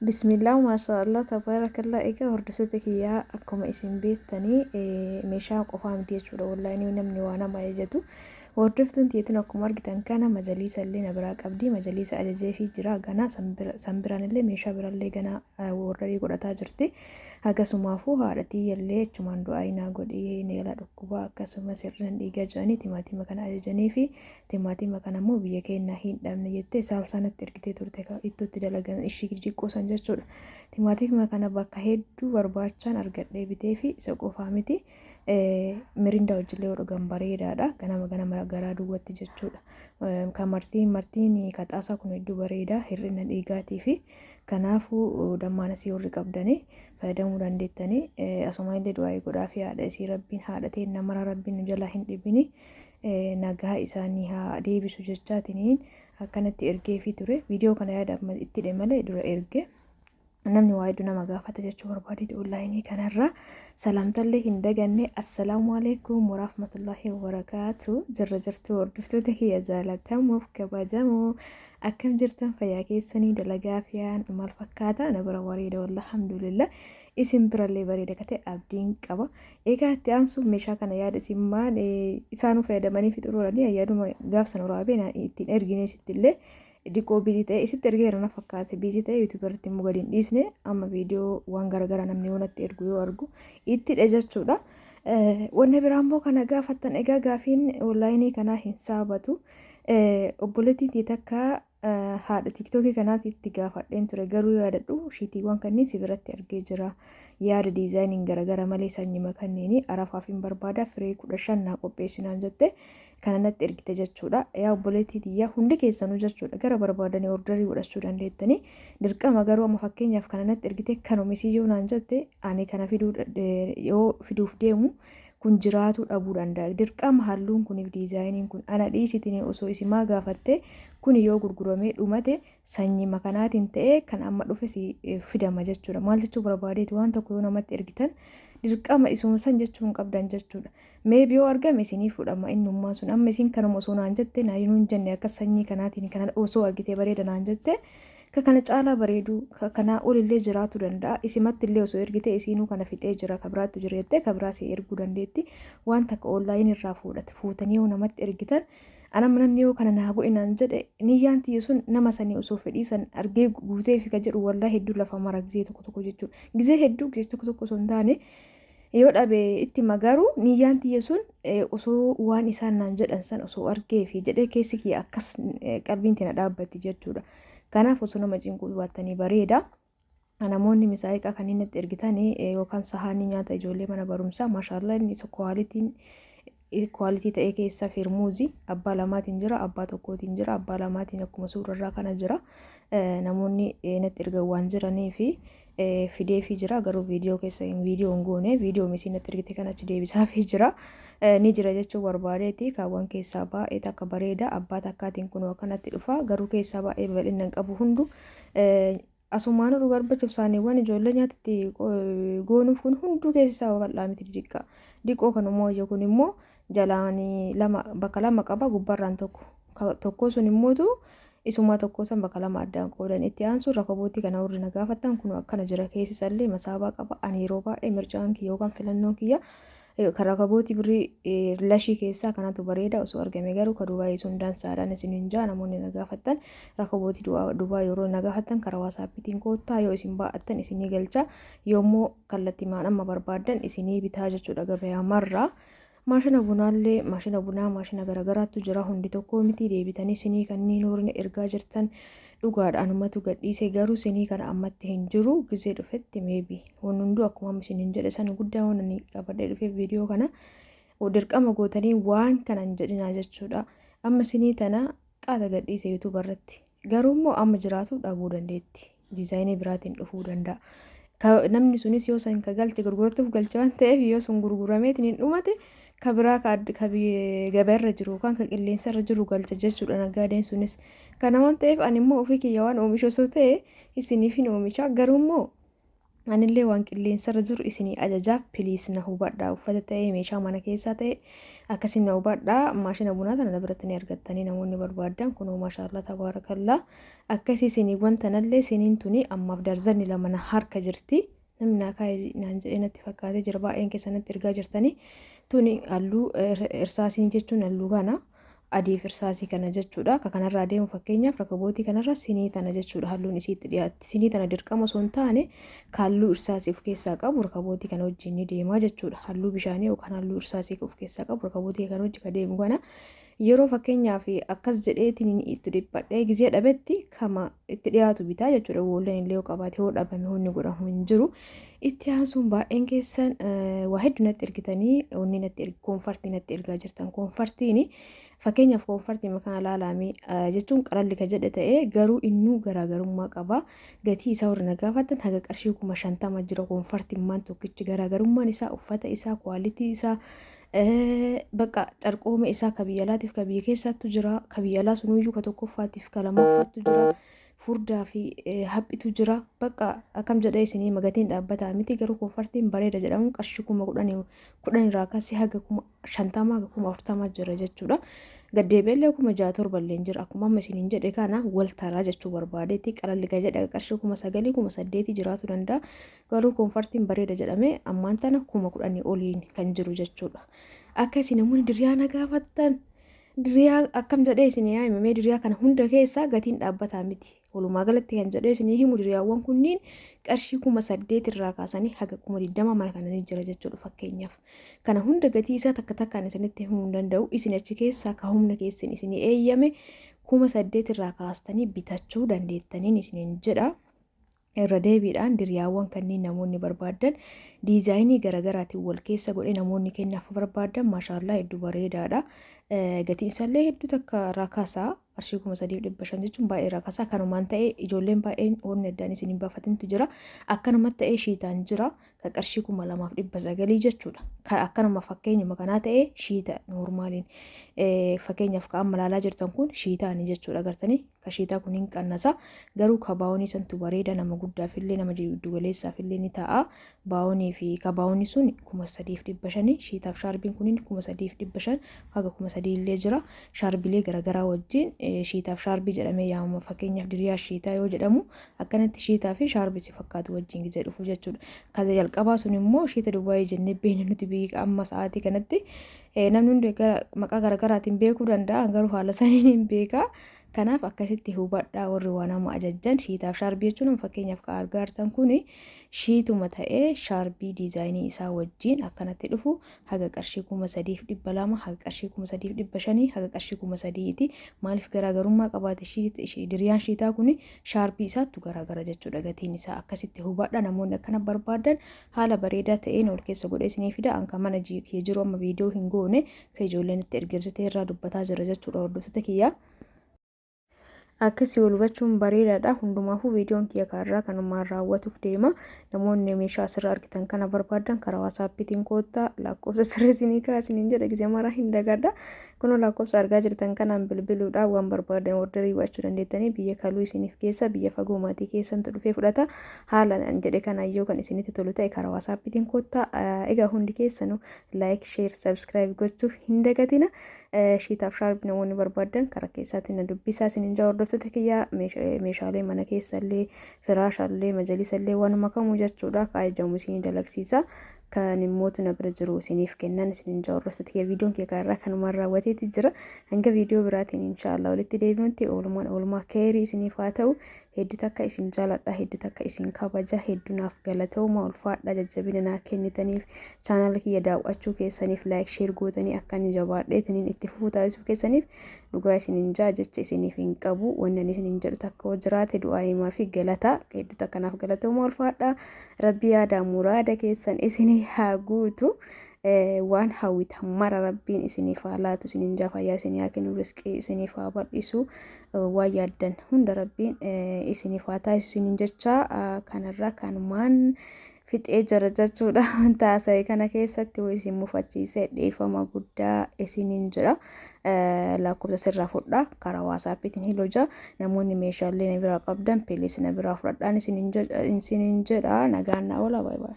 Bismillah, maashaallah, tabarakallah. Egaa hordoftoota kiyyaa akkuma isin beektanii meeshaa qofaa miti jechuudha. Wallahi namni waan nama ajajatu. Hordoftuun tiyyatuun akkuma argitan kana majaliisa illee na biraa qabdi. Majaliisa ajajeefii jira. Ganaa sanbiraan illee meeshaa biraallee ganaa warrarii godhataa jirti. Akkasumaafuu haadha tiyyallee achumaan du'aa inaa godhee neela dhukkubaa akkasumas hir'ina dhiigaa jedhanii timaatima kana ajajanii fi timaatima kana immoo biyya keenya hin dhabne jettee saalsaanatti ergitee turte ittootti dalagan ishii xiqqoo san jechuudha. Timaatima kana bakka hedduu barbaachaan argadhee bitee fi isa qofaa miti mirinda hojillee dhugan bareedaadha. Ganama garaa duwwaatti jechuudha. Kan martiin kaxaasaa kun hedduu bareeda hir'ina dhiigaatii fi kanaafuu dammaan asii warri qabdanii fayyadamuu dandeettanii asuma illee du'aa godhaa fi haadha isii rabbiin haadha ta'e namara rabbiin nu jalaa hin dhibini nagaa isaanii haa deebisu jechaatiin akkanatti ergee fi ture viidiyoo kana yaada itti hidhe malee dura erge. Namni waa hedduu nama gaafata jechuu barbaadeeti onlaayinii kanarra salaamtallee hin daganne assalaamu alaikum warahmatullahi wabarakaatu jirra jirtu hordoftoota kiyya jaalatamuuf kabajamoo akkam jirtan fayyaa keessanii dalagaa fiyaan maal fakkaata na bira bareeda wallah alhamdulillah isin birallee bareeda kate abdiin qaba. Egaa itti aansuuf meeshaa kana yaada isin maal isaanuu fayyadamanii fixuuranii yaaduma gaafsan waraabee ittiin ergine sittillee diqoo biizii ta'e isitti ergeera na fakkaate biizii ta'e yuutuubarratti immoo gadi hin dhiisne amma viidiyoo waan garaagaraa namni yoonatti ergu yoo argu ittidha jechuudha. Wanni biraa immoo kana gaafattan egaa gaafiin onlaayinii kanaa hin saabatu obboleettiin takka haadha tiktookii kanaatti itti gaafadheen ture garuu yaadadhu shiitiiwwan kanneen si biratti argee jira yaada diizaayiniin garaagara malee sanyima kanneen arafaaf hin barbaada firee 15 naa qopheessinaan jette kanatti ergite jechuudha. Yaa obboleettii tiyyaa hundi keessanuu jechuudha gara barbaadanii ordarii godhachuu dandeettanii dirqama garuu amma fakkeenyaaf kanatti ergite kan oomishii naan jette ani kana fiduuf deemu kun jiraatu dhabuu danda'a. Dirqama halluun kuniif diizaayiniin kun ana dhiisitiin osoo isimaa gaafatte kun yoo gurguramee dhumate sanyima kanaatiin ta'ee kan amma dhufe fidama jechuudha. Maal jechuu barbaadeeti waan tokko yoo namatti ergitan dirqama isuma san jechuun qabdan jechuudha. Meebi yoo argame isinii fudhama innummaa sun amma isin kanuma osoo naan jette naayinuu hin jenne akka sanyii kanaatiin kana osoo argitee bareeda naan jette kana caalaa bareedu kana olillee jiraatu danda'a isimatti illee osoo ergite isinuu kana fixee jira kabiraatu jira jettee kabiraa si erguu dandeetti waan takka onlaayinii irraa fuutanii yoo namatti ergitan anam namni yoo kana naa go'inaan jedhe niyyaan tiyya sun nama sanii osoo fedhii san argee guutee fi ka jedhu wallaa hedduu lafa mara gizee tokko jechuudha. Gizee hedduu gizee tokko osoo hin taane yoo dhabe itti magaru niyyaan tiyya sun osoo waan isaan naan jedhan san osoo argee fi jedhee keessi kiyya akkas qalbiin tina dhaabbatti jechuudha. Kanaaf osoo nama cinquu baattanii bareeda. Namoonni misaayiqaa kan inni itti ergitanii yookaan sahaanii nyaata ijoollee mana barumsaa maashaallah inni isa kwaalitii ta'ee keessa firmuuzii abbaa lamaatiin jira abbaa tokkootiin jira abbaa lamaatiin akkuma suurarraa kana jira. Namoonni natti ergan waan jiranii fi fidee fi jira garuu viidiyoo keessa viidiyoo hin goone viidiyoo misiin natti ergite kan achi deebisaa fi jira. Ni jira jechuu barbaadeeti kaawwan keessaa baay'ee takka bareeda abbaa takkaatiin kun akkanatti dhufa garuu keessaa baay'ee bal'inna hin qabu hundu asumaan dhugar bachuuf saaniiwwan ijoollee nyaatatti goonuuf kun hunduu keessaa bal'aa miti diqqaa diqoo kanummoo ija kun immoo jalaanii bakka lama qaba gubbarraan tokko sun immootu isuma tokko san bakka lama addaan qoodan itti aansu rakabootii kana warri na gaafattan kun akkana jira keessisallee masaabaa qaba ani yeroo baay'ee mircaan kiyya yookaan filannoon kiyya kan rakabootii birrii lashii keessaa kanatu bareeda osoo argame garuu ka Dubaayii sun dansaadhaan isin hin jaa namoonni na gaafattan rakabootii Dubaayii yeroo na gaafattan karaa waasaappiitiin koottaa yoo isin baa'attan isinii galcha yoommoo kallattii maan amma barbaadan isinii bitaa jechuudha gabayaa marraa. Maashina bunaallee maashina garaagaraatu jira hundi tokko miti deebitanii isinii kanneen horii ergaa jirtan dhugaadhaan ummatu gadhiise garuu isinii kana ammatti hin jiru gizee dhufetti meebi waan hunduu akkuma isin hin jedhe san guddaa waan inni qabadhee dhufe viidiyoo kana dirqama gootanii waan kana hin jedhinaa jechuudha. Amma isinii tana qaata gadhiise yuutuubarratti garuu immoo amma jiraatu dhabuu dandeetti diizaayinii biraatiin dhufuu danda'a. Namni sunis yoo san ka galche gurguratuuf galcha waan ta'eef yoo sun gurgurameetiin hin dhumate kabiraa gabaarra jiru kan qilleensarra jiru galcha jechuudha nagaadeen sunis kana waan ta'eef ani immoo ofii kiyya waan oomishu osoo ta'e isiniif hin oomisha garuu immoo anillee waan qilleensarra jiru isinii ajajaa piliis na hubadhaa uffata ta'ee meeshaa mana keessaa ta'e akkasiin na hubadhaa maashina bunaa tana na biratti ni argattanii namoonni barbaadan kunoo maashaallah tabaarakallaa akkasii isinii wantanallee isiniin tuni ammaaf darzanni lama na harka jirti namni naa kaa'e naan jedhee natti fakkaatee jira baay'een keessanatti ergaa jirtanii tuni halluu irsaasiin jechuun halluu kana adiif irsaasii kana jechuudha. Akka kanarraa deemu fakkeenyaaf rakabootii kanarra sinii tana jechuudha halluun isiitti dhiyaatti. Sinii tana dirqama osoo hin taane halluu irsaasii of keessaa qabu rakabootii kana wajjin ni deema jechuudha. Halluu bishaanii yookaan halluu irsaasii of keessaa qabu rakabootii kana wajjin ka deemu kana yeroo fakkeenyaaf akkas jedheetiin itti dhiphadhee gizee dhabetti kama itti dhiyaatu bitaa jechuudha. Woolleen illee qabaatee hoo dhabame honni godhamu hin jiru. Itti aansuun baay'een keessan waa hedduu natti ergitanii onni natti koonfartii natti ergaa jirtan koonfartiini. Fakkeenyaaf koonfartii makaan ilaalamee jechuun qalalli ka jedhe ta'ee garuu innuu garaagarummaa qaba. Gatii isaa warra nagaafatan haga qarshii 50 jira koonfartiimmaan tokkichi garaagarummaan isaa uffata isaa kwaalitii isaa bakka carqooma isaa ka biyya alaatiif ka biyya keessaattu jira. Ka biyya alaa sunuyyuu ka tokkoffaatiif ka lamaffaattu jira. Furdaa fi haphitu jira bakka akkam jedhee isinii magatiin dhaabbataa miti garuu koonfartiin bareeda jedhamu qarshii 10 irraa akkasii haga 50 haga 40 jira jechuudha. Gaddeebiillee 67 illee jira akkuma amma isiniin jedhe kana wal taraa jechuu barbaadeetti qalalli ka jedhe qarshii 9,000 8,000 jiraatu danda'a garuu koonfartiin bareeda jedhame ammaan tana 10,000 oliin kan jiru jechuudha. Akka isin namoonni diriyaa na gaafattan diriyaa akkam jedhee isinii yaa'imamee diriyaa kana hunda keessaa gatiin dhaabbataa miti. Walumaa galatti kan jedhee isinii himu diriyaawwan kunniin qarshii 8,000 irraa kaasanii haga 20,000 mana kananii jira jechuudha fakkeenyaaf. Kana hunda gatii isaa takka takkaan isinitti himuu hin danda'u. Isin achi keessaa ka humna keessan isinii eeyyame 8,000 irraa kaastanii bitachuu dandeettaniin isiniin jedha. Irra deebiidhaan diriyaawwan kanneen namoonni barbaadan diizaayinii garaagaraatiin wal keessa godhee namoonni kennaaf barbaadan maashaallah hedduu bareedaadha. Gatiin isaallee hedduu takka rakaasaa qarshii 3,500 jechuun baay'ee rakaasaa kanumaan ta'ee ijoolleen baay'een wanni addaan isin hin baafatintu jira. Akkanumatti ta'ee shiitaan jira ka qarshii 2,900 jechuudha. Akkanuma fakkeenyuma kanaa ta'ee shiita noormaaliin fakkeenyaaf ka amma ilaalaa jirtan kun shiitaani jechuudha agartanii ka shiitaa kun hin qannasa garuu ka baawonii santu bareeda nama guddaafillee nama giddu galeessaafillee ni ta'a. Baawonii fi ka baawonii sun 3,500 shiitaaf shaarbiin kunin 3,500 haga 3,000 illee jira. Shaarbilee garaagaraa wajjin shiitaaf shaarbii jedhamee yaamama fakkeenyaaf diriyaa shiitaa yoo jedhamu akkanatti shiitaa fi shaarbii si fakkaatu wajjin gizee dhufu jechuudha. Ka jalqabaa sun immoo shiita Dubaayii jennee beekna nuti biyya amma sa'aatii kanatti namni hundi maqaa garaagaraatiin beekuu danda'a garuu haala saniin hin beeka. Kanaaf akkasitti hubadhaa warri waan nama ajajjan shiitaaf shaarbii jechuun fakkeenyaaf ka argaa jirtan kun shiituma ta'ee shaarbii diizaayinii isaa wajjin akkanatti dhufu haga qarshii 3,200 haga qarshii 3,500 haga qarshii 3,000 maaliif garaagarummaa qabaate diriyaan shiitaa kun shaarbii isaattu garaagara jechuudha gatiin isaa akkasitti hubadhaa namoonni akkana barbaadan haala bareedaa ta'een ol keessa godhee isinii fida anka mana kee jiru amma viidiyoo hin goone ka ijoolleen itti ergirtee irraa dubbataa jira jechuudha hordoftoota kiyyaa. Akkasii wal hubachuun bareedaadha. Hundumaafuu viidiyoon kiyya kaarraa kanumaan raawwatuuf deema. Namoonni meeshaa asirraa argitan kana barbaadan karaa waasaappiitiin koottaa lakkoofsa sirrii isinii kaasiniin jedha gisee maraa hin dagadha. Kunoo lakkoofsa argaa jirtan kanaan bilbiluudhaan waan barbaadan ordarii gochuu dandeettanii biyya kaluu isiniif keessa biyya fagoo maatii keessantu dhufee fudhata. Haala jedhe kanaayyoo kan isinitti tolu ta'e karaa waasaappiitiin koottaa. Egaa hundi keessanuu laayik, sheer, sabskiraayib gochuuf hin dagatina. Shiitaaf shaarbii namoonni barbaadan karaa keessaatiin na dubbisaa isiniin jaa hordoftoota kiyyaa meeshaalee mana keessallee firaashaallee majalisallee waanuma kamuu jechuudha ka ajajamu isinii dalagsiisa. Kan immootu na bira jiru isiniif kennan isiniin jaa hordoftoota kiyyaa viidiyoon kiyya kaarraa kanumaan raawwateeti jira. Hanga viidiyoo biraatiin inshaallah walitti deebinutti oolmaa keerii isiniif haa ta'u. Hedduu takka isin jaaladha hedduu takka isin kabaja hedduu naaf galatooma ulfaadha jajjabina naa kennitaniif chaanaala kiyya daawwachuu keessaniif laayik sheer gootanii akka inni jabaadheetiniin itti fufuu taasisuu keessaniif dhugaa isinin jaa jecha isiniif hin qabu wannan isinin jedhu takka jiraate du'aa himaa fi galata hedduu takka naaf galatooma ulfaadha rabbi yaada muraada keessan isinii haa guutu. Waan hawwitan mara rabbiin isiniif haa laatu isinin jaa fayyaa isinii haa kennu riskii isiniif haa bal'isu waan yaaddan hunda rabbiin isiniif haa taasisu isinin jecha kanarraa kanumaan fixee jira jechuudha. Wanta haasa'e kana keessatti yoo isin mufachiise dhiifama guddaa isiniin jira. Lakkoofsa sirraa fudhaa karaa waasaappiitiin hiloja namoonni meeshaalee na biraa qabdan piiliis na biraa fudhadhaan isiniin jedha nagaan na oola baay'ee.